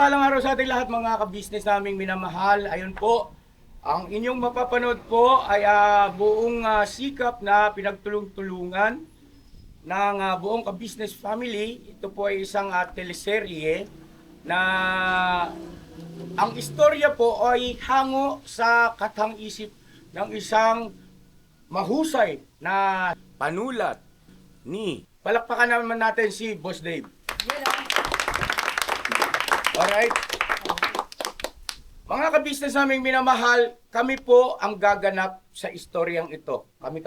mapagpalang araw sa ating lahat mga ka-business naming minamahal. Ayun po, ang inyong mapapanood po ay buong sikap na pinagtulong-tulungan ng buong ka-business family. Ito po ay isang teleserye na ang istorya po ay hango sa katang-isip ng isang mahusay na panulat ni. Palakpakan naman natin si Boss Dave. Alright. Mga ka-business naming minamahal, kami po ang gaganap sa istoryang ito. Kami,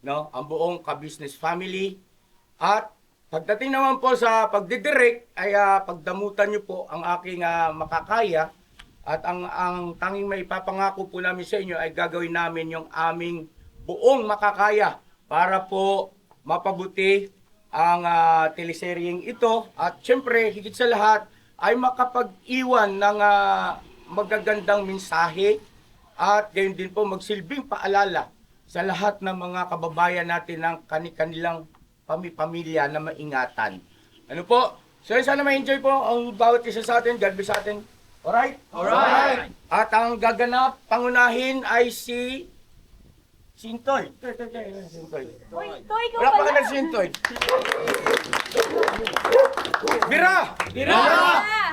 no? Ang buong ka-business family. At pagdating naman po sa pagdidirect, ay pagdamutan nyo po ang aking makakaya. At ang tanging may papangako po namin sa inyo ay gagawin namin yung aming buong makakaya para po mapabuti ang teleseryeng ito. At syempre, higit sa lahat, ay makapag-iwan ng magagandang mensahe at gayon din po magsilbing paalala sa lahat ng mga kababayan natin ng kanilang pamilya na maingatan. Ano po? So sana ma-enjoy po ang bawat isa sa atin. God bless sa atin. Alright? Alright! At ang gaganap, pangunahin ay si Sintoy. Sintoy. Toy, ikaw Wala pa ka pala. ng Sintoy. Bira! Bira! Ah!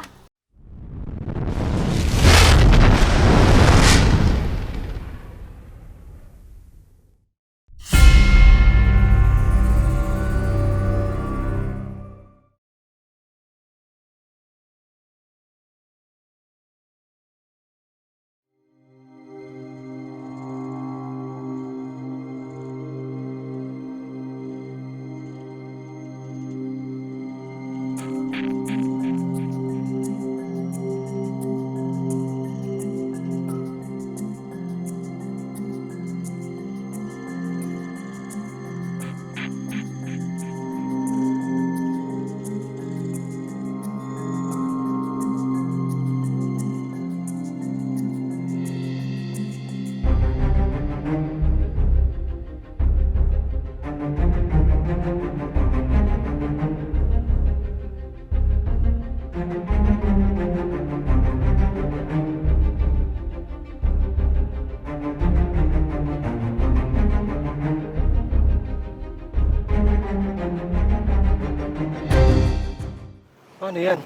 Ano yan?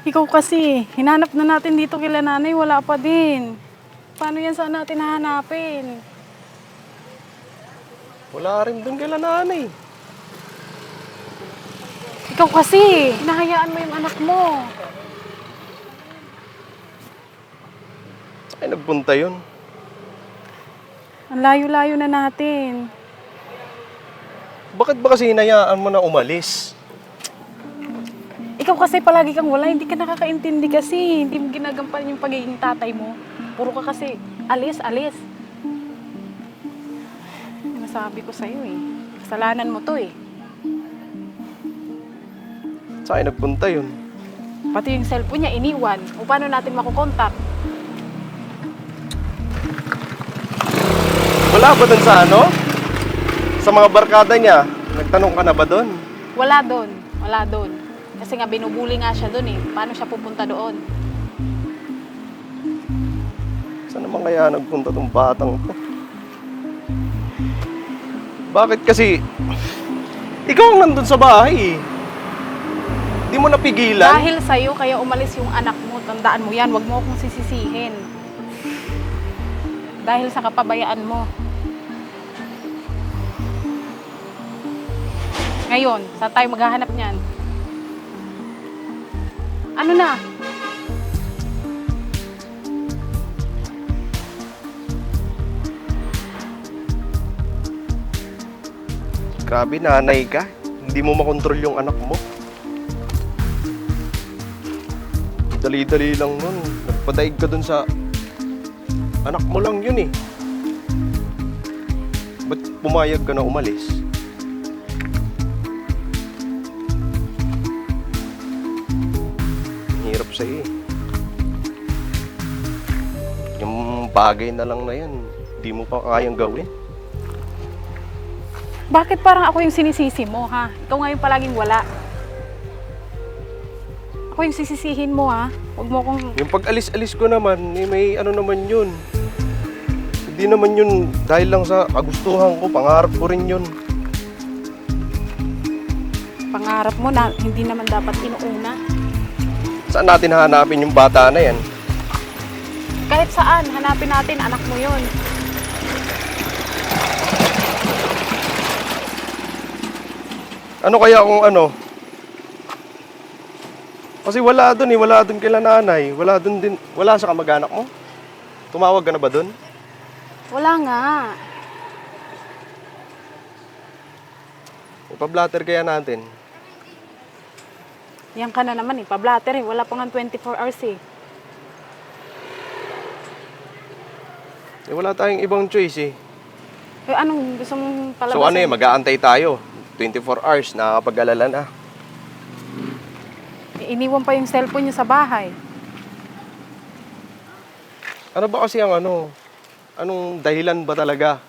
Ikaw kasi, hinanap na natin dito kila nanay, wala pa din. Paano yan saan natin hahanapin? Wala rin doon kay nanay. Ikaw kasi, hinahayaan mo yung anak mo. Ay, nagpunta yun. Ang layo-layo na natin. Bakit ba kasi hinayaan mo na umalis? Ikaw kasi palagi kang wala, hindi ka nakakaintindi kasi. Hindi mo ginagampanan yung pagiging tatay mo. Puro ka kasi, alis, alis. Nasabi ko sa'yo eh. Kasalanan mo to eh. Saan nagpunta yun? Pati yung cellphone niya, iniwan. O paano natin makukontak? Wala ba doon sa ano? Sa mga barkada niya? Nagtanong ka na ba doon? Wala doon. Wala doon. Kasi nga binubuli nga siya doon eh. Paano siya pupunta doon? Saan naman kaya nagpunta tong batang to? Bakit kasi ikaw ang nandun sa bahay eh. Di mo napigilan? Dahil sa'yo, kaya umalis yung anak mo. Tandaan mo yan. Huwag mo akong sisisihin. Dahil sa kapabayaan mo. Ngayon, saan tayo maghahanap niyan? Ano na? Grabe, nanay ka. Hindi mo makontrol yung anak mo. Dali-dali lang nun. Nagpadaig ka dun sa anak mo lang yun eh. Ba't pumayag ka na umalis? Hirap sa'yo eh. Yung bagay na lang na yan, di mo pa kayang gawin. Bakit parang ako yung sinisisi mo, ha? Ikaw ngayon palaging wala. ako yung sisisihin mo ha. Huwag mo kong... Yung pag-alis-alis ko naman, may ano naman yun. Hindi naman yun dahil lang sa kagustuhan ko, pangarap ko rin yun. Pangarap mo na hindi naman dapat inuuna. Saan natin hahanapin yung bata na yan? Kahit saan, hanapin natin, anak mo yun. Ano kaya kung ano? Kasi wala dun kila nanay. Wala sa kamag-anak mo? Tumawag ka na ba dun? Wala nga. Ipablatter kaya natin. Yan ka na naman eh, pablatter eh. Wala pa nga 24 hours eh. Eh, wala tayong ibang choice eh. Eh anong gusto mong palabasin? So ano mag-aantay tayo. 24 hours, nakakapag-alala na. Iniwan pa yung cellphone niyo sa bahay. Ano ba kasi ang ano? Anong dahilan ba talaga?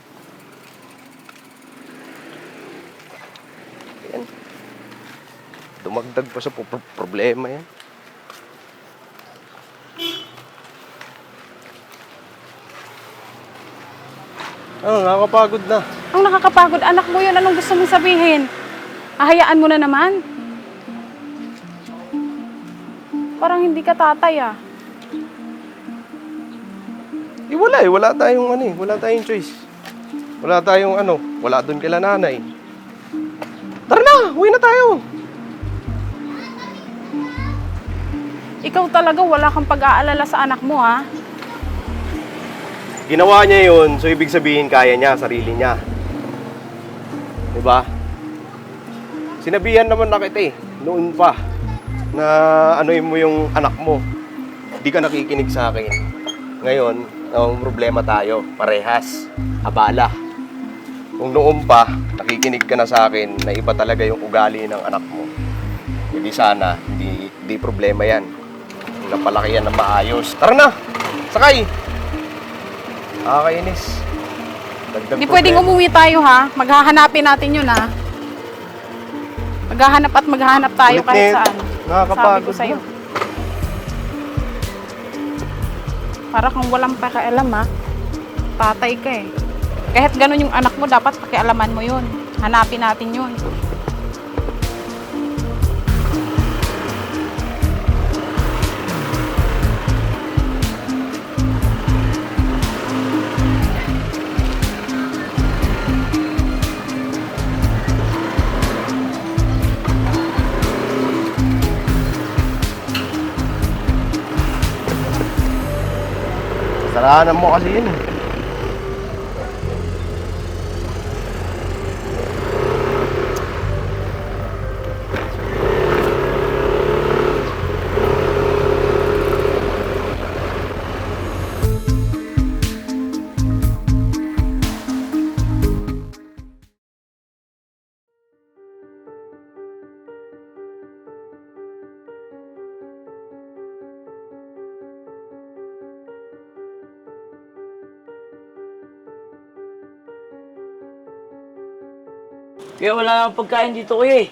Yan. Dumagdag pa sa problema yan. Ano, nakakapagod na. Ang nakakapagod, anak mo yun. Anong gusto mong sabihin? Ahayaan mo na naman? Parang hindi ka tatay ah. Wala tayong wala tayong choice. Wala tayong wala doon kila nanay. Tara na, uwi na tayo. Ikaw talaga wala kang pag-aalala sa anak mo ha. Ginawa niya yun, so ibig sabihin kaya niya, sarili niya. Diba? Sinabihan naman na kita noon pa, na mo yung anak mo. Hindi ka nakikinig sa akin. Ngayon, ang problema tayo, parehas, abala. Kung noon pa, nakikinig ka na sa akin na iba talaga yung ugali ng anak mo. Hindi sana, hindi problema yan. Napalaki yan na maayos. Tara na! Sakay! Nakakainis. Hindi pwedeng umuwi tayo ha. Maghahanapin natin yun ha. Maghahanap tayo Kulit kahit net. saan. Nakakapagod Sabi ko sa'yo. Para kang walang pakialam ha. Tatay ka eh. Kahit ganun yung anak mo, dapat pakialaman mo yun. Hanapin natin yun. Kasalanan mo kasi yun eh. Kaya wala nang pagkain dito kuya eh.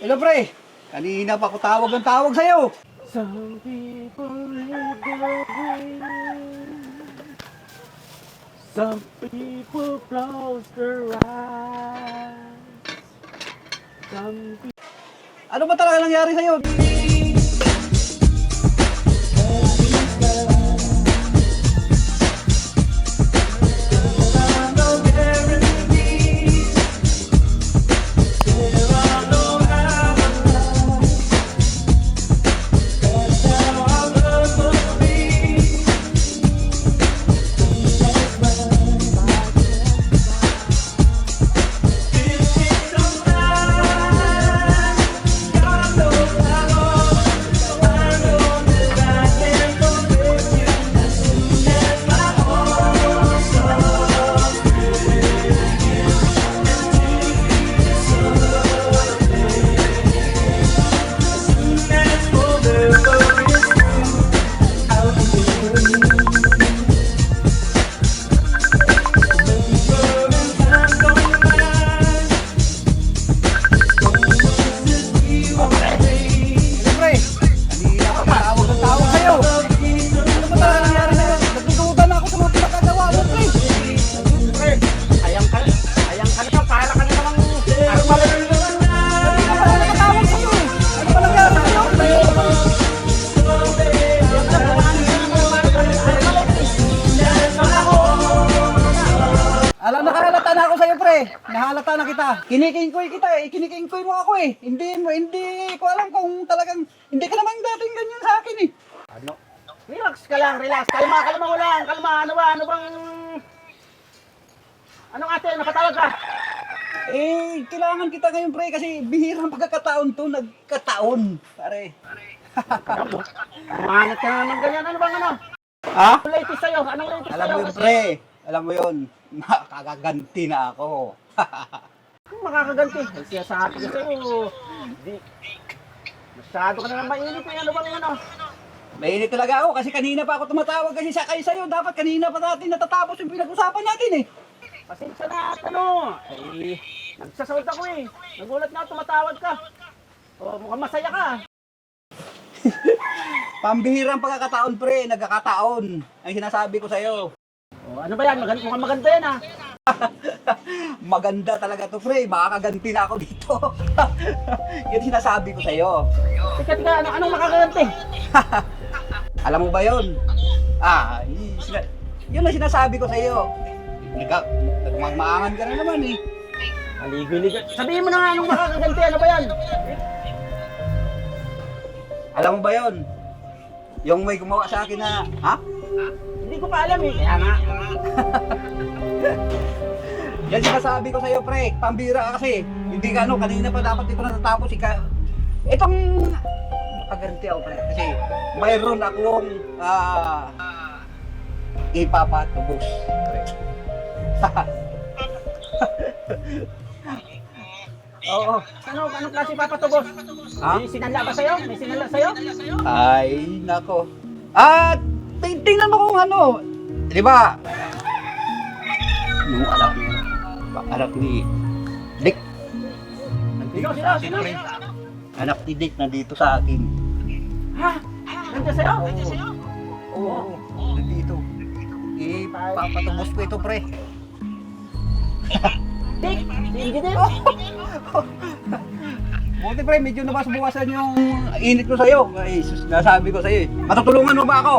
Hello pre, kanina pa ako tawag ng tawag sa'yo. Some people live their dreams. Some people close their eyes. Some people... Ano ba talaga nangyari sa'yo? halata na kita. Kinikingkoy kita eh. Kinikingkoy mo ako eh. Hindi ko alam kung talagang, hindi ka naman dating ganyan sa akin eh. Ano? Relax ka lang, relax. Kalma mo lang. Kalma, ano bang... Anong ate, napatawag ka? Eh, kailangan kita ngayon pre kasi bihirang pagkakataon to, nagkataon. Pare. Umangat ka na ng ganyan. Ano bang ano? Ha? Anong latest sa'yo? Anong latest Alam mo yun pre, alam mo yun, makakaganti na ako. Kung makakaganti. Ay, siya sa atin kasi, di... Masyado ka na lang mainit eh. Ano bang ano? Mainit talaga ako kasi kanina pa ako tumatawag kasi sa kayo sa'yo. Dapat kanina pa natin natatapos yung pinag-usapan natin eh. Pasensya na at ano. Ay, nagsasawad ako eh. Nagulat na ako, tumatawag ka. O, mukhang masaya ka. Pambihirang pagkakataon pre, nagkakataon. Ang sinasabi ko sa'yo. O, ano ba yan? Mukhang maganda yan ah. Maganda talaga to pre, makakaganti na ako dito. Yan sinasabi ko sa'yo. Tika, anong makakaganti? Alam mo ba yun? Yun ang sinasabi ko sa'yo. Nagmamaangan ka na naman eh. Aligoy-ligoy. Sabihin mo na nga anong makakaganti. Ano ba yan? Alam mo ba yun? Yung may gumawa sa akin na, ha? Hindi ko pa alam eh. Kaya nga. Yan sinasabi ko sa'yo pre, pambira ka kasi. Hindi ka ano, kanina pa dapat ito natatapos. Itong nakaganti ako pre, kasi mayroon akong ipapatubos pre. Oo. Anong klase papatubos? Ha? May sinala ba sa'yo? May sinala sa'yo? Ay, nako. At tingnan mo kung ano. Di ba? Yung anak ni Dick. Sino? Anak ni Dick nandito sa akin. Ha? Nandiyan sa'yo? Oo, nandito. Papatubos ko ito, pre. Dick? Si Engineer? Buti pre, medyo nabas-buwasan yung init ko sa'yo. Ay, sus, nasabi ko sa'yo eh. Matutulungan mo ba ako?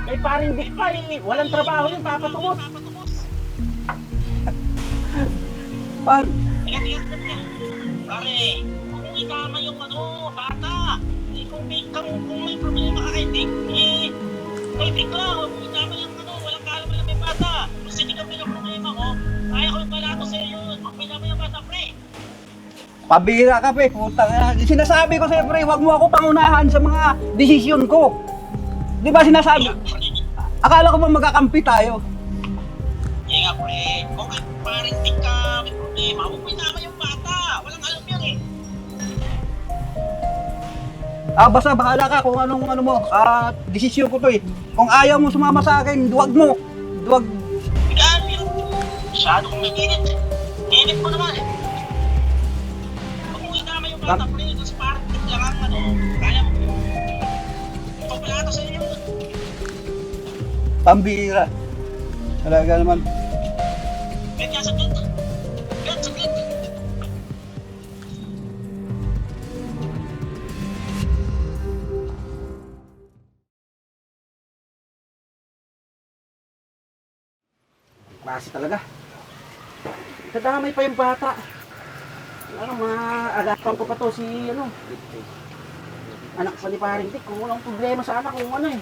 May paring Dick pa eh. Walang trabaho yun, papatubos. Paano? Pare, kung itama yung bata, kung may problema ka kay Dick, kay Dick lang, kung itama yung walang kalaman na may bata. Kasi hindi kami ng problema ko, kaya ko yung balato sa iyo, kung pinama yung bata, pre. Pabira ka, pre. Putang ina. Sinasabi ko sa'yo, pre, huwag mo ako pangunahan sa mga desisyon ko. Di ba sinasabi? Akala ko ba magkakampi tayo? Nga, pre, kung kay paring Dick ka may problema, huwag mo itama yung bata. Walang alam yan eh. Basta bahala ka kung anong ano mo. Desisyon ko to eh. Kung ayaw mo sumama sa akin, duwag mo. Duwag. Bigaan mo yun. Masyado kong mainit. Init mo naman eh. Huwag mo itama yung bata, pre, kasi parang Dick lang ang kaya mo. Ikaw balato sa iyo. Pambira. Talaga naman. Kaya saglit. Kaya saglit. Klase talaga. Kadamay pa yung bata. Ano, maagapan ko pa to si, anak pa ni paring Dick. Kung walang problema sa anak, kung ano eh.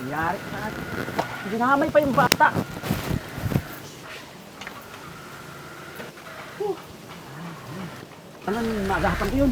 Nangyari sa akin. Dinamay pa yung bata. Ano, maagapan ko yun.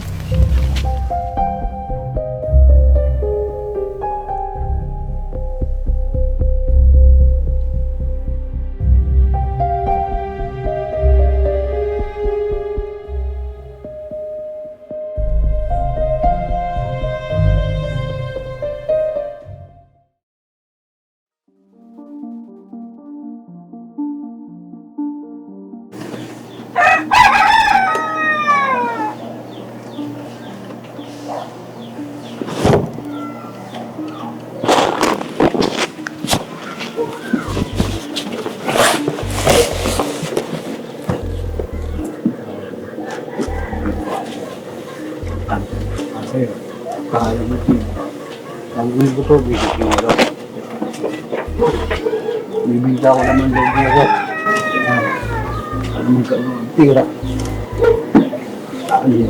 Kaya mo din. Ang gusto ko, bibigyan ko lang. Bibigyan ko naman loob ko. Ano magkaroon ng tira. Ano yun?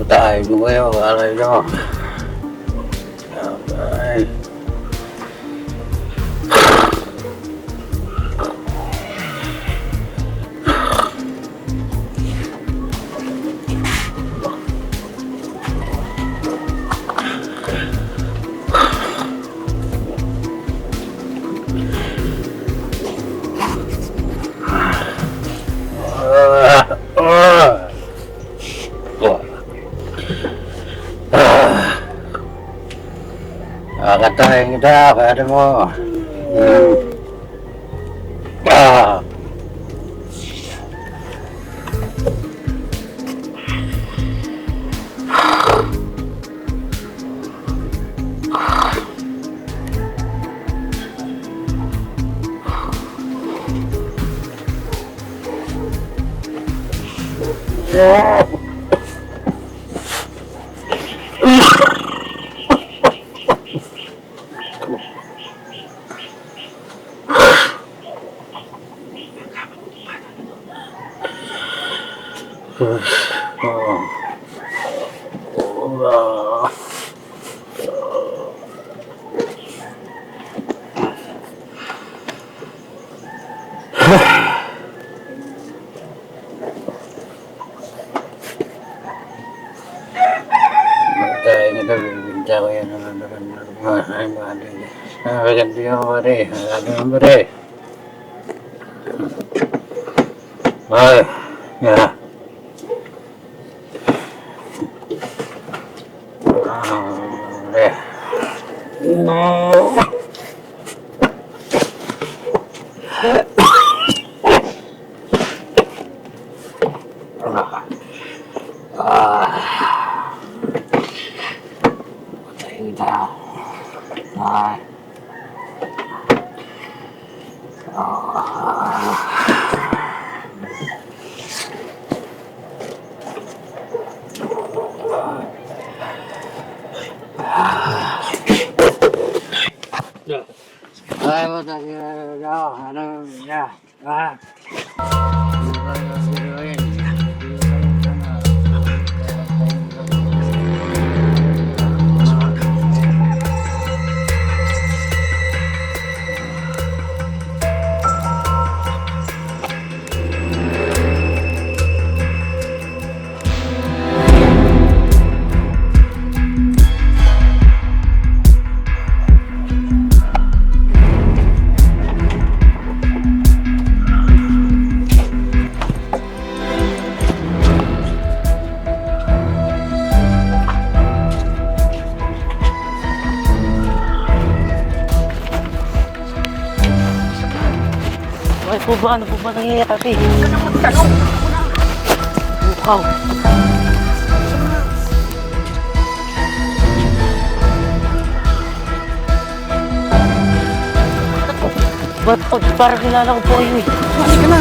Tayo ko kayo, alay nyo. Ay. Kakatayin kita, pwede mo. Tayo kita, bibigyan ko yan. Ay, mali. Ganti ako, pare. Ano yung pare? Ay, yeah. No. Patayin kita. Ay. Ay, matagin ako. Ano, yeah. Ano po ba nangyayari? Huwag ka na magtanong! Wow! Ba't parang kilala ko po kayo eh? Mali ka na!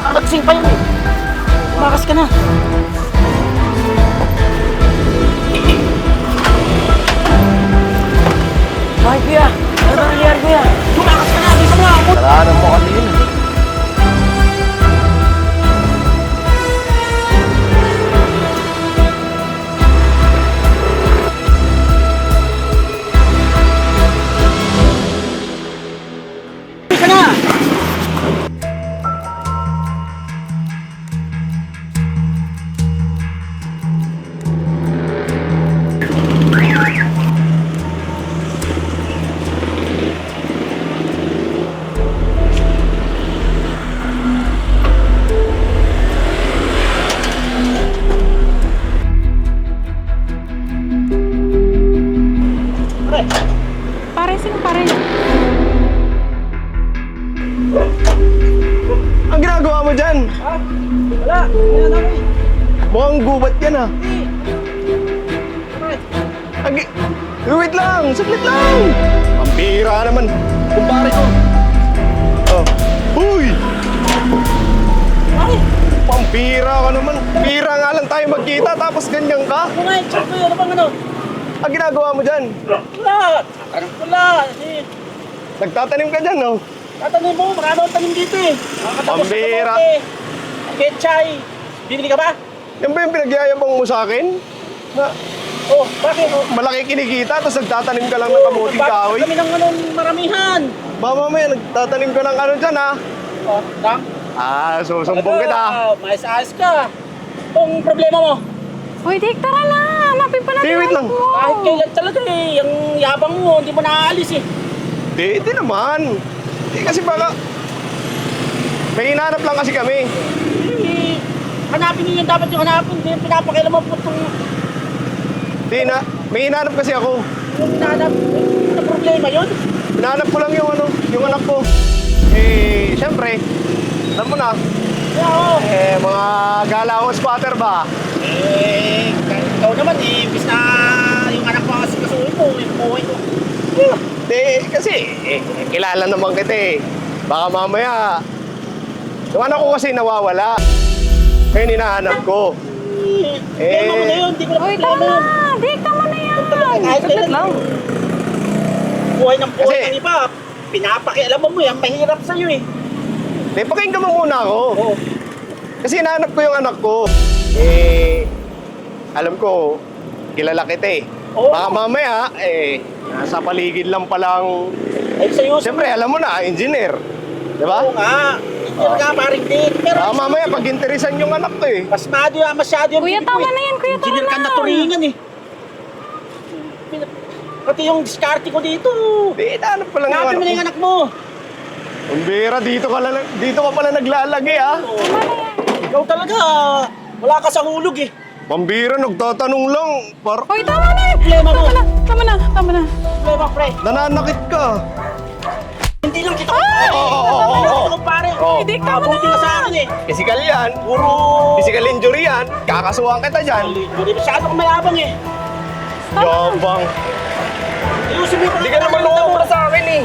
Nakalagsing pa yun eh! Makas ka na! Ay, kuya! Ano ba nangyayari, kuya? Tumakas ka na! Dito mo ako! Kasalanan mo kasi yun. Ka na! ginagawa mo dyan? Ha? Wala. Wala na eh. Mukhang gubat yan ah. Bakit? Agi... Wait lang! Saglit lang! Pampira naman. Kumpare ko. Oh. Uy! Bakit? Pampira ka naman. Pira nga lang tayo magkita tapos ganyan ka. Ano nga, check ko yun. Ano bang ano? Ang ginagawa mo dyan? Wala. Wala. Eh, Nagtatanim ka dyan, no? tatanim mo. Marami akong tanim dito eh. Nakakatapos Pambira. kamote. Ketchay. Bibili ka ba? Yan ba yung pinagyayabang mo sa akin? Na Oh, bakit? Oh, malaki kinikita tapos nagtatanim ka lang ng kamuting kahoy? kami ng anong maramihan. Mamaya, nagtatanim ka ng ano dyan, ha? Oh, lang. Susumbong kita. Mais-ayos ka. Kung problema mo, Hoy, Dick, tara na. Hanapin pa natin Di, wait yung lang. anak mo. kahit kailan talaga eh, yung yabang mo, hindi mo naaalis eh. Di naman. Di kasi baka... May hinanap lang kasi kami. Eh, hanapin niyo yung dapat yung hanapin. Hindi yung pinapakailan mo po itong Di na. May hinanap kasi ako. yung hinahanap. Ano problema yun? Hinanap ko lang yung ano, yung anak ko. Eh, syempre, alam mo na, Kaya oh, mga galawang spotter ba? ikaw naman eh, bis na yung anak ko kasi kasuhin mo, yung buhay ko. Di, kasi, kilala naman kita eh. Baka mamaya, yung anak ko kasi nawawala. Ngayon hinahanap ko. Problema mo na yun, hindi ko na Hoy, problema tama yun. na. Dick, tama na yan. Kahit Saglit kailan lang. buhay ng buhay Kasi- ng iba, pinapakialaman mo yan, mahirap sa'yo eh. Di, pakinggan mo muna ako. Oo. Kasi hinahanap ko yung anak ko. Eh, alam ko, kilala kita eh. Oo. Baka mamaya, nasa paligid lang palang... Ay sa'yo, Siyempre, alam mo na, engineer. Di ba? oo nga. Yun nga, paring din. Pero Baka mamaya, pag-interesan yung anak ko eh. masyado yung Kuya, pilit mo tama eh. na yan. Kuya, tama Engineer ka na. na turingan eh. Pati yung diskarte ko dito. Di, hinahanap ko lang yung Hanapin mo na yung anak anak mo. ko. Umbira, dito ka pala naglalagay ah. Ikaw talaga, wala ka sa hulog eh. Pambira, nagtatanong lang. Hoy, tama na. Problema mo. Tama na. Tama na. Tama na. Problema, pre. Nananakit ka. Hindi lang kita kumpare. Hindi lang kita kumpare. Oo. Dick, tama Mabuti na. ka sa akin eh. Physical yan. Puro... Physical injury yan. Kakasuhan kita dyan. Hindi masyado kang mayabang eh. Yabang. Ayusin mo yung Hindi ka naman lumura sa akin eh.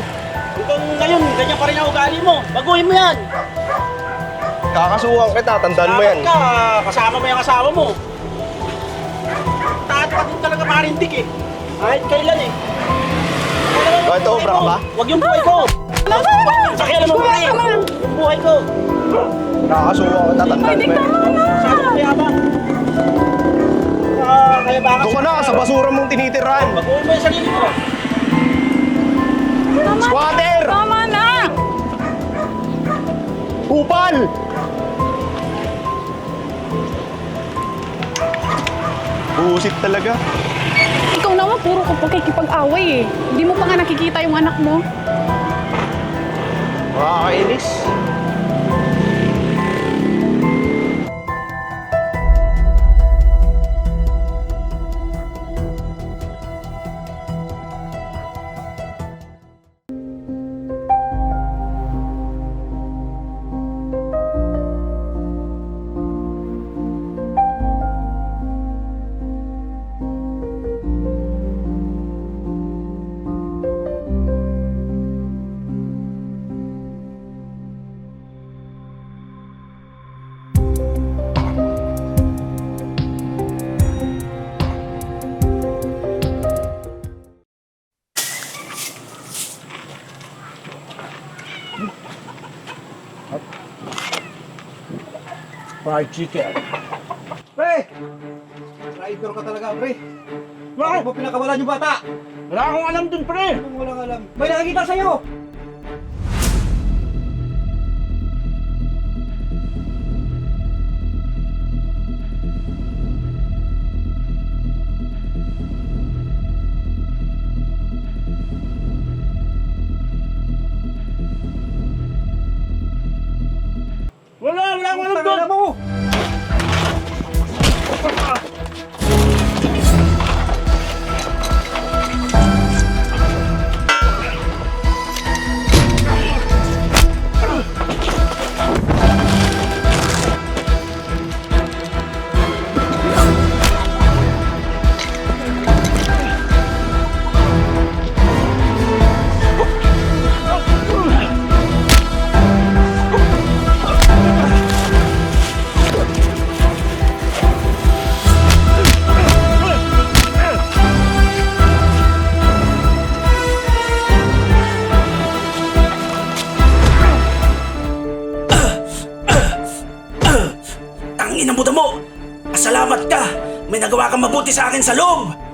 Hanggang ngayon, ganyan pa rin ang ugali mo. Baguhin mo yan. Kakasuhan kita, tandaan mo yan. Dapat ka, kasama mo yung asawa mo. Taat ka din talaga marindik eh. Kahit kailan eh. Bakit obra ka ba? Huwag yung buhay ko. Tama na. Sakialam mo Kuya, pre. tama na. Yung buhay ko. Kakasuhan kita, Hoy, tandaan Dick, mo yan. tama na. Masyado kang mayabang. Kaya baka Doon ka na, sa basura mong tinitirahan. baguhin mo yung sarili mo. Tama na. Squatter! Tama na. Kupal! Busit talaga. Ikaw naman, puro ka pagkikipag-away eh. Hindi mo pa nga nakikita yung anak mo. Makakainis. Fried chicken. Pre! Traitor ka talaga, pre. Bakit mo pinakawalan yung bata? Wala akong alam dun, pre. Kung walang alam. May nakakita sa'yo! Wala akong alam dun. Tangina mo! ina mo damo. Salamat ka. May nagawa kang mabuti sa akin sa loob.